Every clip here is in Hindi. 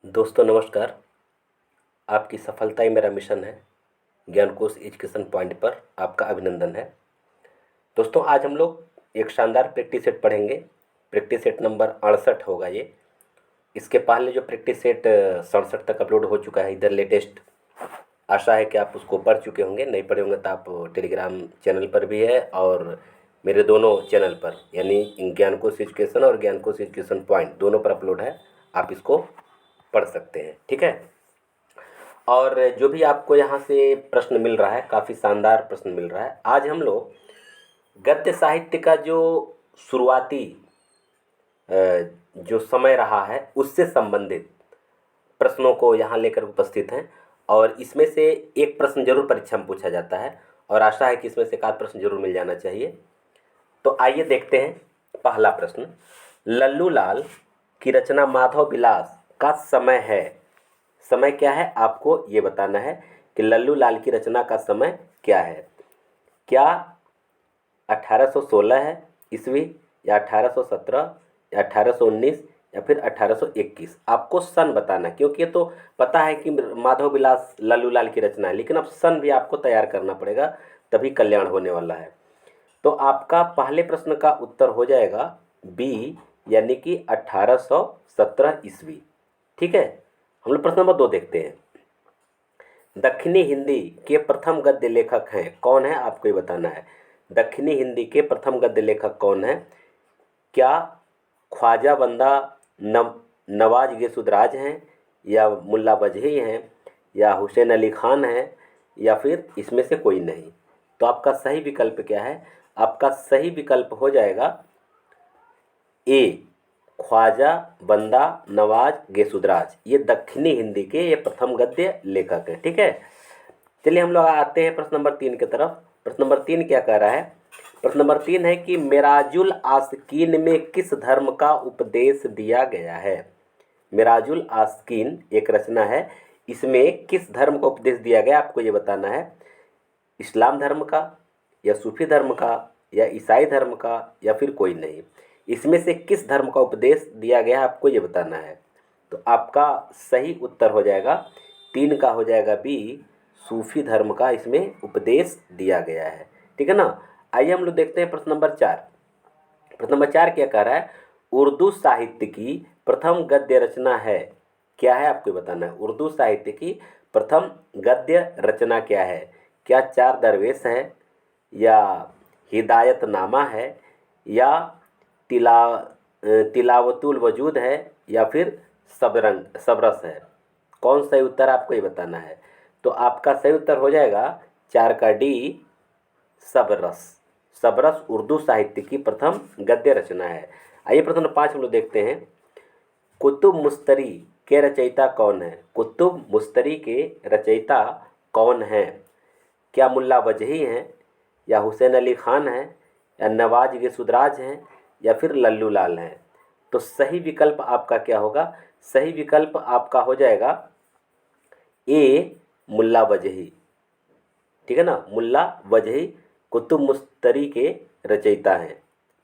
दोस्तों नमस्कार। आपकी सफलता ही मेरा मिशन है। ज्ञानकोश एजुकेशन पॉइंट पर आपका अभिनंदन है। दोस्तों आज हम लोग एक शानदार प्रैक्टिस सेट पढ़ेंगे। प्रैक्टिस सेट नंबर 68 होगा ये। इसके पहले जो प्रैक्टिस सेट 67 तक अपलोड हो चुका है इधर लेटेस्ट। आशा है कि आप उसको पढ़ चुके होंगे। नहीं पढ़े होंगे तो आप टेलीग्राम चैनल पर भी है और मेरे दोनों चैनल पर यानी ज्ञानकोश एजुकेशन और ज्ञानकोश एजुकेशन पॉइंट दोनों पर अपलोड है। आप इसको पढ़ सकते हैं, ठीक है। और जो भी आपको यहाँ से प्रश्न मिल रहा है, काफ़ी शानदार प्रश्न मिल रहा है। आज हम लोग गद्य साहित्य का जो शुरुआती जो समय रहा है उससे संबंधित प्रश्नों को यहाँ लेकर उपस्थित हैं। और इसमें से एक प्रश्न जरूर परीक्षा में पूछा जाता है और आशा है कि इसमें से एक आध प्रश्न जरूर मिल जाना चाहिए। तो आइए देखते हैं पहला प्रश्न। लल्लू लाल की रचना माधव विलास का समय है। समय क्या है आपको ये बताना है कि लल्लू लाल की रचना का समय क्या है। क्या 1816 है ईस्वी, या 1817, या 1819, या फिर 1821। आपको सन बताना है, क्योंकि ये तो पता है कि माधव विलास लल्लू लाल की रचना है, लेकिन अब सन भी आपको तैयार करना पड़ेगा, तभी कल्याण होने वाला है। तो आपका पहले प्रश्न का उत्तर हो जाएगा बी, यानी कि 1817 ईस्वी, ठीक है। हम लोग प्रश्न नंबर 2 देखते हैं। दक्षिणी हिंदी के प्रथम गद्य लेखक हैं, कौन है आपको ये बताना है। दक्षिणी हिंदी के प्रथम गद्य लेखक कौन है। क्या ख्वाजा बंदा नवाज गेसुदराज हैं, या मुल्ला वजही हैं, या हुसैन अली खान हैं, या फिर इसमें से कोई नहीं। तो आपका सही विकल्प क्या है। आपका सही विकल्प हो जाएगा ए, ख्वाजा बंदा नवाज गेसुदराज। ये दक्षिणी हिंदी के ये प्रथम गद्य लेखक हैं, ठीक है। चलिए हम लोग आते हैं प्रश्न नंबर 3 की तरफ। प्रश्न नंबर 3 क्या कह रहा है। प्रश्न नंबर 3 है कि मिराजुल आस्कीन में किस धर्म का उपदेश दिया गया है। मिराजुल आस्कीन एक रचना है, इसमें किस धर्म का उपदेश दिया गया आपको ये बताना है। इस्लाम धर्म का, या सूफी धर्म का, या ईसाई धर्म का, या फिर कोई नहीं। इसमें से किस धर्म का उपदेश दिया गया है आपको ये बताना है। तो आपका सही उत्तर हो जाएगा 3 का हो जाएगा बी, सूफी धर्म का इसमें उपदेश दिया गया है, ठीक है ना। आइए हम लोग देखते हैं प्रश्न नंबर 4। प्रश्न नंबर 4 क्या कह रहा है। उर्दू साहित्य की प्रथम गद्य रचना है, क्या है आपको बताना है। उर्दू साहित्य की प्रथम गद्य रचना क्या है। क्या चार दरवेश है, या हिदायतनामा है, या तिला तिलावतुल वजूद है, या फिर सबरस है। कौन सही उत्तर आपको ये बताना है। तो आपका सही उत्तर हो जाएगा 4 का डी, सबरस। सबरस उर्दू साहित्य की प्रथम गद्य रचना है। आइए प्रश्न नंबर 5 हम लोग देखते हैं। कुतुब मुस्तरी के रचयिता कौन है। कुतुब मुस्तरी के रचयिता कौन है। क्या मुल्ला वजही हैं, या हुसैन अली खान हैं, या नवाज गेसुदराज हैं, या फिर लल्लू लाल हैं। तो सही विकल्प आपका क्या होगा। सही विकल्प आपका हो जाएगा ए, मुल्ला वजही, ठीक है ना। मुल्ला वजही कुतुब मुस्तरी के रचयिता हैं,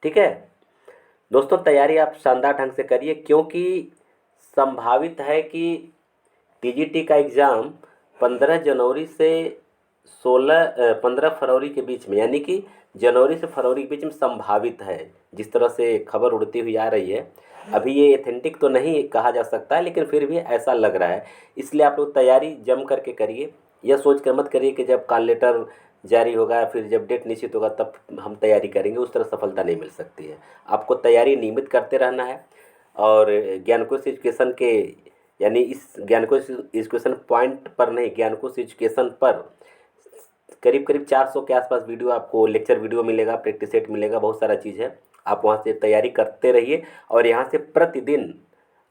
ठीक है। दोस्तों तैयारी आप शानदार ढंग से करिए, क्योंकि संभावित है कि टीजीटी का एग्ज़ाम 15 जनवरी से 15 फरवरी के बीच में, यानी कि जनवरी से फरवरी के बीच में संभावित है। जिस तरह से खबर उड़ती हुई आ रही है, अभी ये एथेंटिक तो नहीं कहा जा सकता है, लेकिन फिर भी ऐसा लग रहा है। इसलिए आप लोग तैयारी जम करके करिए। यह सोच कर मत करिए कि जब कॉल लेटर जारी होगा, फिर जब डेट निश्चित होगा तब हम तैयारी करेंगे, उस तरह सफलता नहीं मिल सकती है। आपको तैयारी नियमित करते रहना है। और ज्ञानकोश एजुकेशन के, यानी इस ज्ञानकोश एजुकेशन पॉइंट पर नहीं, ज्ञानकोश एजुकेशन पर करीब करीब 400 के आसपास वीडियो आपको, लेक्चर वीडियो मिलेगा, प्रैक्टिस सेट मिलेगा, बहुत सारा चीज़ है। आप वहाँ से तैयारी करते रहिए। और यहाँ से प्रतिदिन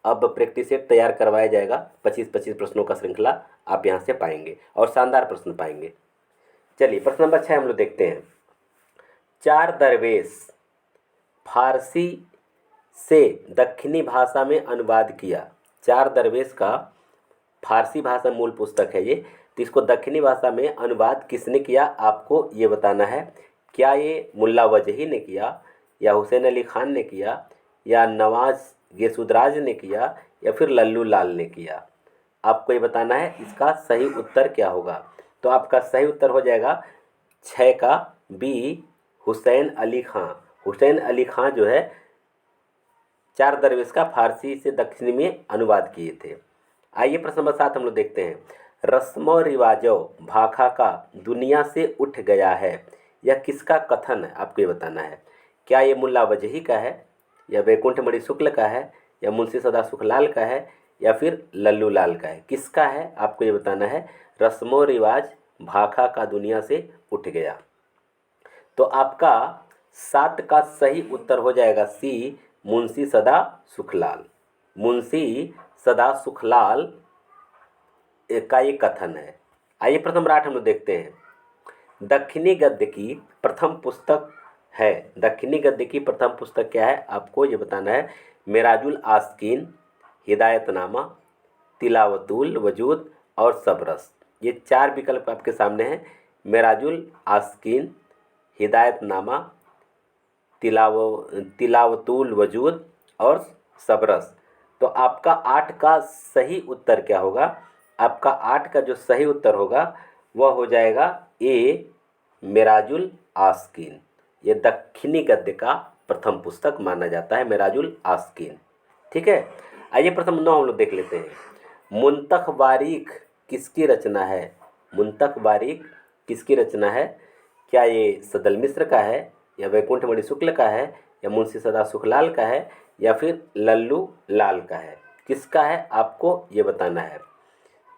अब प्रैक्टिस सेट तैयार करवाया जाएगा। 25-25 प्रश्नों का श्रृंखला आप यहाँ से पाएंगे और शानदार प्रश्न पाएंगे। चलिए प्रश्न नंबर 6 हम लोग देखते हैं। चार दरवेश फारसी से दक्षिणी भाषा में अनुवाद किया। चार दरवेश का फारसी भाषा मूल पुस्तक है ये, तो इसको दक्षिणी भाषा में अनुवाद किसने किया आपको ये बताना है। क्या ये मुल्ला वजही ने किया, या हुसैन अली खान ने किया, या नवाज गेसुदराज ने किया, या फिर लल्लू लाल ने किया? आपको ये बताना है इसका सही उत्तर क्या होगा। तो आपका सही उत्तर हो जाएगा 6 का बी, हुसैन अली खां। हुसैन अली खां जो है चार दरवेश का फारसी से दक्षिणी में अनुवाद किए थे। आइए प्रश्न नंबर 7 हम लोग देखते हैं। रस्मो रिवाजो भाखा का दुनिया से उठ गया है, यह किसका कथन है? आपको ये बताना है। क्या ये मुल्ला वजही का है, या वैकुंठमणि शुक्ल का है, या मुंशी सदा सुखलाल का है, या फिर लल्लू लाल का है? किसका है आपको ये बताना है। रस्मो रिवाज भाखा का दुनिया से उठ गया। तो आपका 7 का सही उत्तर हो जाएगा सी, मुंशी सदा सुखलाल। मुंशी सदा सुखलाल का ये कथन है। आइए प्रथम राठ हम लोग देखते हैं। दक्षिणी गद्य की प्रथम पुस्तक है। दक्षिणी गद्य की प्रथम पुस्तक क्या है आपको ये बताना है। मेराजुल आस्कीन, हिदायतनामा, तिलावतुल वजूद और सबरस। ये 4 विकल्प आपके सामने हैं। मेराजुल आस्कीन, हिदायतनामा, तिलावतुल वजूद और सबरस। तो आपका 8 का सही उत्तर क्या होगा? आपका 8 का जो सही उत्तर होगा वह हो जाएगा ए, मेराजुल आस्कीन। ये दक्षिणी गद्य का प्रथम पुस्तक माना जाता है मेराजुल आस्कीन। ठीक है। आइए प्रथम 9 हम लोग देख लेते हैं। मुंतख बारीक किसकी रचना है? मुंतख बारीक किसकी रचना है? क्या ये सदल मिश्र का है, या वैकुंठमणि शुक्ल का है, या मुंशी सदा सुखलाल का है, या फिर लल्लू लाल का है? किसका है आपको ये बताना है।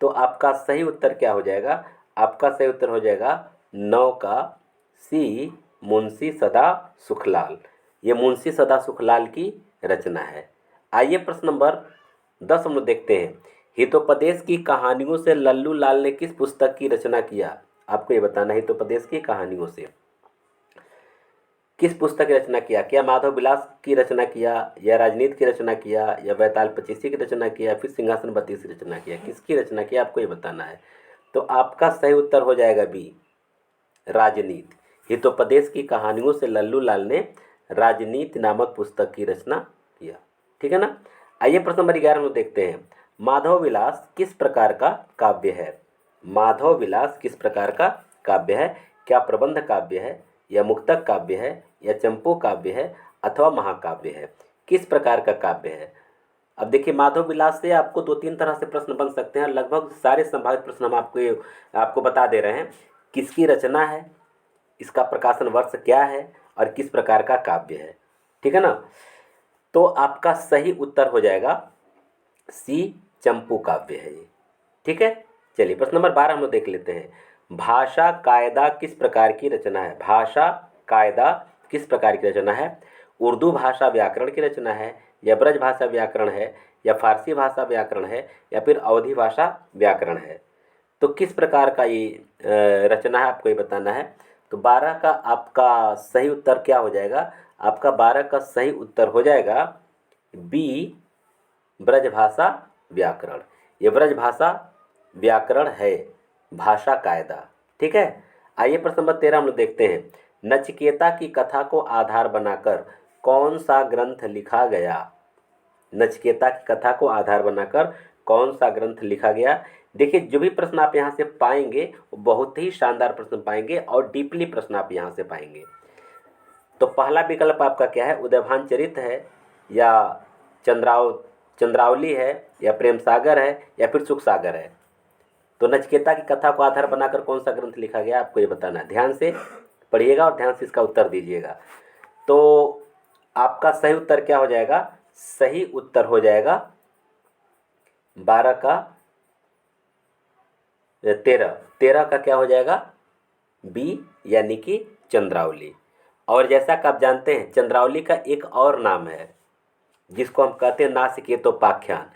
तो आपका सही उत्तर क्या हो जाएगा? आपका सही उत्तर हो जाएगा 9 का सी, मुंशी सदा सुखलाल। ये मुंशी सदा सुखलाल की रचना है। आइए प्रश्न नंबर 10 हम लोग देखते हैं। हितोपदेश की कहानियों से लल्लू लाल ने किस पुस्तक की रचना किया? आपको ये बताना है हितोपदेश की कहानियों से किस पुस्तक की रचना किया। क्या माधव विलास की रचना किया, या राजनीति की रचना किया, या बैताल पचीसी की रचना किया, फिर सिंहासन बत्तीस की रचना किया? किसकी रचना किया आपको ये बताना है। तो आपका सही उत्तर हो जाएगा बी, राजनीति। हितोपदेश की कहानियों से लल्लू लाल ने राजनीति नामक पुस्तक की रचना किया। ठीक है ना। आइए प्रश्न नंबर 11 में देखते हैं। माधव विलास किस प्रकार का काव्य है? माधव विलास किस प्रकार का काव्य है? क्या प्रबंध काव्य है, या मुक्तक काव्य है, या चंपू काव्य है, अथवा महाकाव्य है? किस प्रकार का काव्य है? अब देखिए माधव विलास से आपको 2-3 तरह से प्रश्न बन सकते हैं। लगभग सारे संभावित प्रश्न हम आपको बता दे रहे हैं। किसकी रचना है, इसका प्रकाशन वर्ष क्या है, और किस प्रकार का काव्य है। ठीक है ना। तो आपका सही उत्तर हो जाएगा सी, चंपू काव्य है ये। ठीक है। चलिए प्रश्न नंबर 12 हम लोग देख लेते हैं। भाषा कायदा किस प्रकार की रचना है? भाषा कायदा किस प्रकार की रचना है? उर्दू भाषा व्याकरण की रचना है, या ब्रज भाषा व्याकरण है, या फारसी भाषा व्याकरण है, या फिर अवधी भाषा व्याकरण है? तो किस प्रकार का ये रचना है आपको ये बताना है। तो 12 का आपका सही उत्तर क्या हो जाएगा? आपका 12 का सही उत्तर हो जाएगा बी, ब्रजभाषा व्याकरण। ये ब्रजभाषा व्याकरण है, भाषा कायदा। ठीक है। आइए प्रश्न नंबर 13 हम लोग देखते हैं। नचिकेता की कथा को आधार बनाकर कौन सा ग्रंथ लिखा गया? नचिकेता की कथा को आधार बनाकर कौन सा ग्रंथ लिखा गया? देखिए जो भी प्रश्न आप यहाँ से पाएंगे वो बहुत ही शानदार प्रश्न पाएंगे और डीपली प्रश्न आप यहाँ से पाएंगे। तो पहला विकल्प आपका क्या है? उदयभान चरित है, या चंद्रावली है, या प्रेम सागर है, या फिर सुख सागर है? तो नचिकेता की कथा को आधार बनाकर कौन सा ग्रंथ लिखा गया आपको ये बताना है। ध्यान से पढ़िएगा और ध्यान से इसका उत्तर दीजिएगा। तो आपका सही उत्तर क्या हो जाएगा? सही उत्तर हो जाएगा 12 का 13 का क्या हो जाएगा? बी, यानी कि चंद्रावली। और जैसा कि आप जानते हैं चंद्रावली का एक और नाम है जिसको हम कहते हैं नासिकेतोपाख्यान।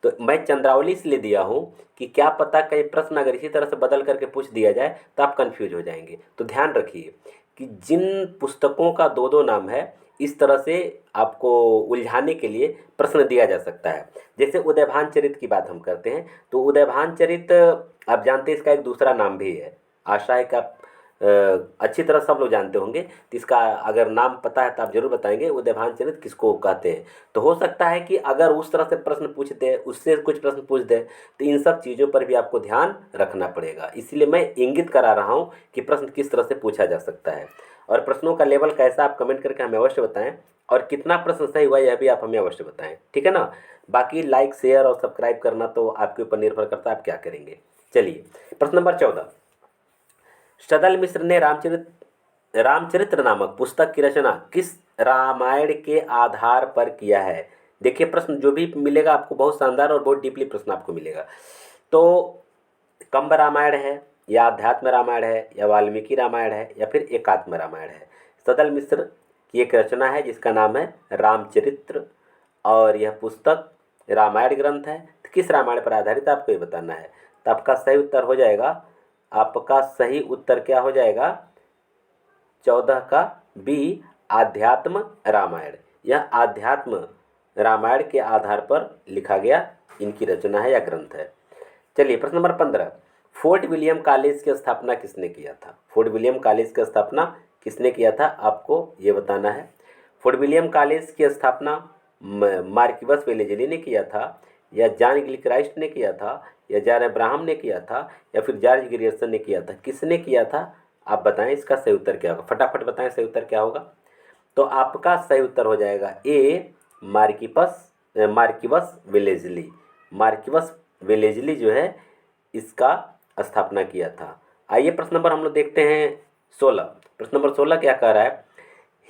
तो मैं चंद्रावली इसलिए दिया हूँ कि क्या पता कई प्रश्न अगर इसी तरह से बदल करके पूछ दिया जाए तो आप कंफ्यूज हो जाएंगे। तो ध्यान रखिए कि जिन पुस्तकों का 2-2 नाम है इस तरह से आपको उलझाने के लिए प्रश्न दिया जा सकता है। जैसे उदयभान चरित की बात हम करते हैं तो उदयभान चरित आप जानते हैं इसका एक दूसरा नाम भी है। आशा है कि आप अच्छी तरह सब लोग जानते होंगे, तो इसका अगर नाम पता है तो आप जरूर बताएंगे, उदयभान चरित किसको कहते हैं। तो हो सकता है कि अगर उस तरह से प्रश्न पूछ दे, उससे कुछ प्रश्न पूछ दे, तो इन सब चीज़ों पर भी आपको ध्यान रखना पड़ेगा। इसलिए मैं इंगित करा रहा हूँ कि प्रश्न किस तरह से पूछा जा सकता है, और प्रश्नों का लेवल कैसा आप कमेंट करके हमें अवश्य बताएं, और कितना प्रश्न सही हुआ यह भी आप हमें अवश्य बताएं, ठीक है ना। बाकी लाइक शेयर और सब्सक्राइब करना तो आपके ऊपर निर्भर करता है आप क्या करेंगे। चलिए प्रश्न नंबर 14, सदल मिश्र ने रामचरित्र नामक पुस्तक की रचना किस रामायण के आधार पर किया है। देखिए प्रश्न जो भी मिलेगा आपको बहुत शानदार और बहुत डीपली प्रश्न आपको मिलेगा। तो कंब रामायण है, या अध्यात्म रामायण है, या वाल्मीकि रामायण है, या फिर एकात्म रामायण है। सदल मिश्र की एक रचना है जिसका नाम है रामचरित्र, और यह पुस्तक रामायण ग्रंथ है। तो किस रामायण पर आधारित आपको ये बताना है। तो आपका सही उत्तर हो जाएगा, आपका सही उत्तर क्या हो जाएगा, 14 का बी, आध्यात्म रामायण। यह आध्यात्म रामायण के आधार पर लिखा गया इनकी रचना है या ग्रंथ है। चलिए प्रश्न नंबर 15, फोर्ट विलियम कॉलेज की स्थापना किसने किया था। फोर्ट विलियम कॉलेज की स्थापना किसने किया था आपको ये बताना है। फोर्ट विलियम कॉलेज की स्थापना मार्किवस वेलेजली ने किया था, या जॉन गिलक्राइस्ट ने किया था, या जॉन अब्राहम ने किया था, या फिर जॉर्ज ग्रियर्सन ने किया था। किसने किया था आप बताएं, इसका सही उत्तर क्या होगा, फटाफट बताएं सही उत्तर क्या होगा। तो आपका सही उत्तर हो जाएगा ए, मार्किवस वेलेजली। मार्किवस वेलेजली जो है इसका स्थापना किया था। आइए प्रश्न नंबर हम लोग देखते हैं 16। प्रश्न नंबर 16 क्या कह रहा है,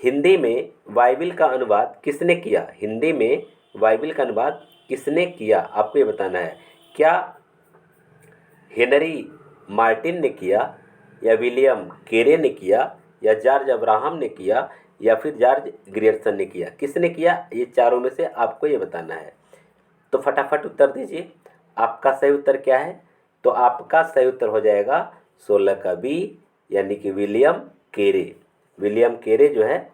हिंदी में बाइबिल का अनुवाद किसने किया। हिंदी में बाइबिल का अनुवाद किसने किया आपको ये बताना है। क्या हेनरी मार्टिन ने किया, या विलियम केरे ने किया, या जॉर्ज अब्राहम ने किया, या फिर जॉर्ज ग्रियर्सन ने किया। किसने किया, ये चारों में से आपको ये बताना है। तो फटाफट उत्तर दीजिए, आपका सही उत्तर क्या है। तो आपका सही उत्तर हो जाएगा 16 का बी, यानी कि विलियम केरे। विलियम केरे जो है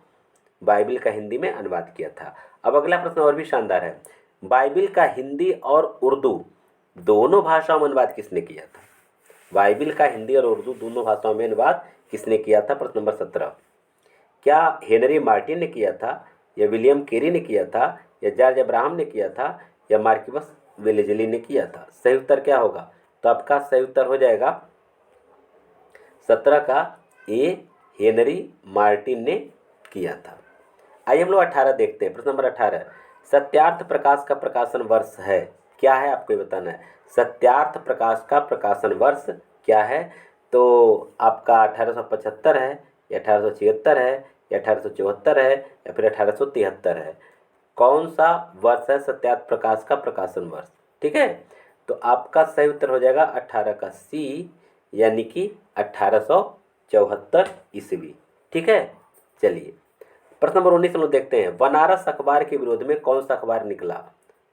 बाइबिल का हिंदी में अनुवाद किया था। अब अगला प्रश्न और भी शानदार है, बाइबिल का हिंदी और उर्दू दोनों भाषाओं में अनुवाद किसने किया था। बाइबिल का हिंदी और उर्दू दोनों भाषाओं में अनुवाद किसने किया था। प्रश्न नंबर 17, क्या हेनरी मार्टिन ने किया था, या विलियम केरी ने किया था, या जॉर्ज अब्राहम ने किया था, या मार्किवस वेलेजली ने किया था। सही उत्तर क्या होगा। तो आपका सही उत्तर हो जाएगा 17 का ए, हेनरी मार्टिन ने किया था। आइए हम लोग 18 देखते हैं। प्रश्न नंबर 18, सत्यार्थ प्रकाश का प्रकाशन वर्ष है क्या है आपको ये बताना है। सत्यार्थ प्रकाश का प्रकाशन वर्ष क्या है। तो आपका 1875 है, या 1876 है, या 1874 है, या फिर 1873 है। कौन सा वर्ष है सत्यार्थ प्रकाश का प्रकाशन वर्ष, ठीक है। तो आपका सही उत्तर हो जाएगा 18 का सी, यानी कि 1874 ईस्वी, ठीक है। चलिए प्रश्न नंबर 19 हम लोग देखते हैं, बनारस अखबार के विरोध में कौन सा अखबार निकला।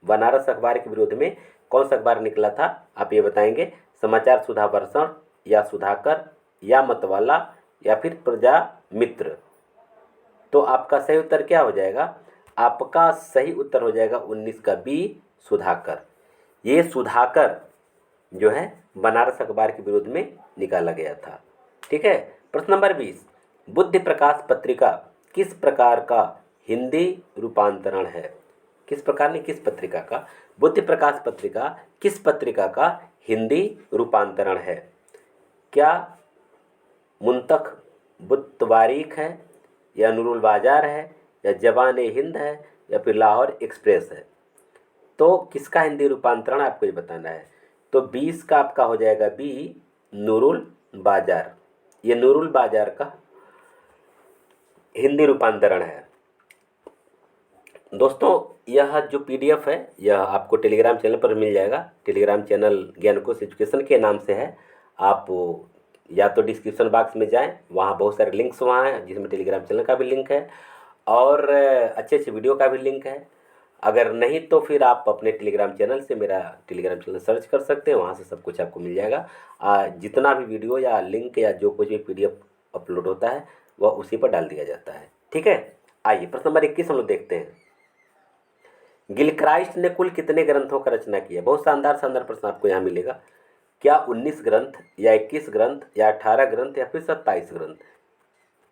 बनारस अखबार के विरोध में कौन सा अखबार निकला था आप ये बताएंगे। समाचार सुधा वर्षण, या सुधाकर, या मतवाला, या फिर प्रजा मित्र। तो आपका सही उत्तर क्या हो जाएगा। आपका सही उत्तर हो जाएगा 19 का बी, सुधाकर। ये सुधाकर जो है बनारस अखबार के विरोध में निकाला गया था, ठीक है। प्रश्न नंबर 20, बुद्धि प्रकाश पत्रिका किस प्रकार का हिंदी रूपांतरण है। किस प्रकार ने किस पत्रिका का, बुद्धि प्रकाश पत्रिका किस पत्रिका का हिंदी रूपांतरण है। क्या मुंतख बुतवारीख है, या नूरुल बाजार है, या जवान हिंद है, या फिर लाहौर एक्सप्रेस है। तो किसका हिंदी रूपांतरण आपको ये बताना है। तो 20 का आपका हो जाएगा बी, नूरुल बाजार। ये नूरुल बाजार का हिंदी रूपांतरण है। दोस्तों यह जो पीडीएफ है यह आपको टेलीग्राम चैनल पर मिल जाएगा। टेलीग्राम चैनल ज्ञानकोश एजुकेशन के नाम से है। आप या तो डिस्क्रिप्शन बॉक्स में जाएं, वहाँ बहुत सारे लिंक्स वहाँ हैं, जिसमें टेलीग्राम चैनल का भी लिंक है और अच्छे अच्छे वीडियो का भी लिंक है। अगर नहीं तो फिर आप अपने टेलीग्राम चैनल से मेरा टेलीग्राम चैनल सर्च कर सकते हैं, वहाँ से सब कुछ आपको मिल जाएगा। जितना भी वीडियो या लिंक या जो कुछ भी पीडीएफ अपलोड होता है वह उसी पर डाल दिया जाता है, ठीक है। आइए प्रश्न नंबर 21 हम लोग देखते हैं, गिलक्राइस्ट ने कुल कितने ग्रंथों का रचना किया। बहुत शानदार शानदार प्रश्न आपको यहाँ मिलेगा। क्या 19 ग्रंथ या 21 ग्रंथ या 18 ग्रंथ या फिर 27 ग्रंथ?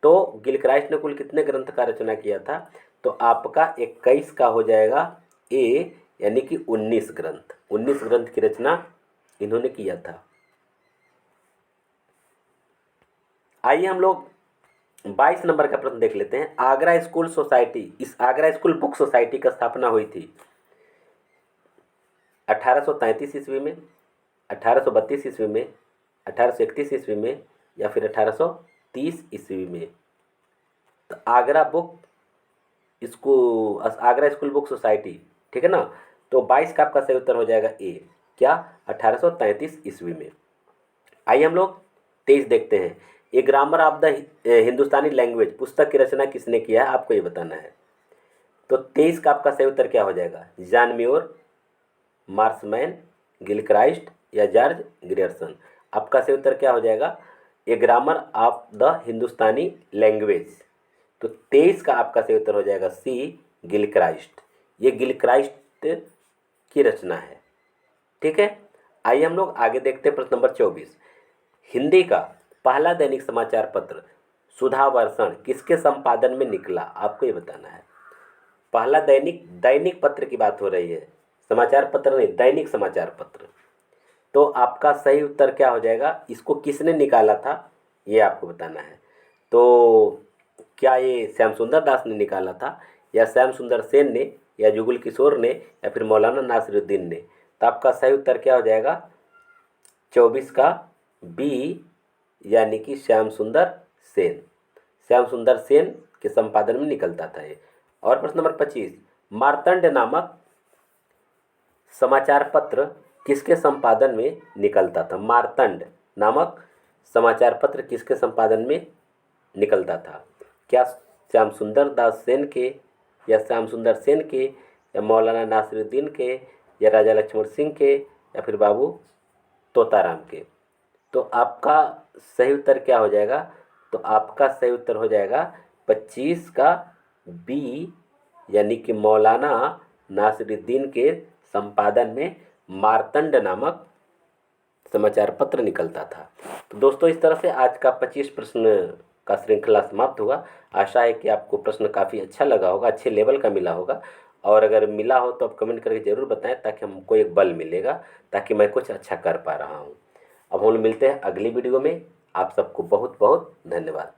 तो गिलक्राइस्ट ने कुल कितने ग्रंथ का रचना किया था? तो आपका 21 का हो जाएगा ए, यानी कि 19 ग्रंथ, 19 ग्रंथ की रचना इन्होंने किया था। आइए हम लोग 22 नंबर का प्रश्न देख लेते हैं। आगरा स्कूल सोसाइटी, इस आगरा स्कूल बुक सोसाइटी की स्थापना हुई थी 1833 ईस्वी में, 1832 ईस्वी में, 1831 ईस्वी में या फिर 1830 ईस्वी में? तो आगरा स्कूल बुक सोसाइटी, ठीक है ना। तो 22 का आपका सही उत्तर हो जाएगा ए, क्या? 1833 ईस्वी में। आइए हम लोग 23 देखते हैं। A grammar of the Hindustani language पुस्तक की रचना किसने किया है, आपको ये बताना है। तो 23 का आपका सही उत्तर क्या हो जाएगा? जॉन म्यूर, मार्समैन, गिलक्राइस्ट या जॉर्ज ग्रियर्सन? आपका सही उत्तर क्या हो जाएगा? A grammar of the Hindustani language. तो 23 का आपका सही उत्तर हो जाएगा सी, गिलक्राइस्ट। ये गिलक्राइस्ट की रचना है, ठीक है। आइए हम लोग आगे देखते हैं प्रश्न नंबर 24। हिंदी का पहला दैनिक समाचार पत्र सुधावर्षण किसके संपादन में निकला, आपको ये बताना है। पहला दैनिक पत्र की बात हो रही है, समाचार पत्र नहीं, दैनिक समाचार पत्र। तो आपका सही उत्तर क्या हो जाएगा? इसको किसने निकाला था, ये आपको बताना है। तो क्या ये श्याम सुंदर दास ने निकाला था, या श्याम सुंदर सेन ने, या जुगल किशोर ने, या फिर मौलाना नासिरुद्दीन ने? तो आपका सही उत्तर क्या हो जाएगा? 24 का बी, यानी कि श्याम सुंदर सेन। श्याम सुंदर सेन के संपादन में निकलता था ये। और प्रश्न नंबर 25, मार्तंड नामक समाचार पत्र किसके संपादन में निकलता था? मार्तंड नामक समाचार पत्र किसके संपादन में निकलता था? क्या श्याम सुंदर दास सेन के, या श्याम सुंदर सेन के, या मौलाना नासिरुद्दीन के, या राजा लक्ष्मण सिंह के, या फिर बाबू तोताराम के? तो आपका सही उत्तर क्या हो जाएगा? तो आपका सही उत्तर हो जाएगा 25 का बी, यानी कि मौलाना नासिरुद्दीन के संपादन में मार्तंड नामक समाचार पत्र निकलता था। तो दोस्तों, इस तरह से आज का 25 प्रश्न का श्रृंखला समाप्त हुआ। आशा है कि आपको प्रश्न काफ़ी अच्छा लगा होगा, अच्छे लेवल का मिला होगा। और अगर मिला हो तो आप कमेंट करके ज़रूर बताएं, ताकि हमको एक बल मिलेगा, ताकि मैं कुछ अच्छा कर पा रहा हूँ। अब हम लोग मिलते हैं अगली वीडियो में। आप सबको बहुत बहुत धन्यवाद।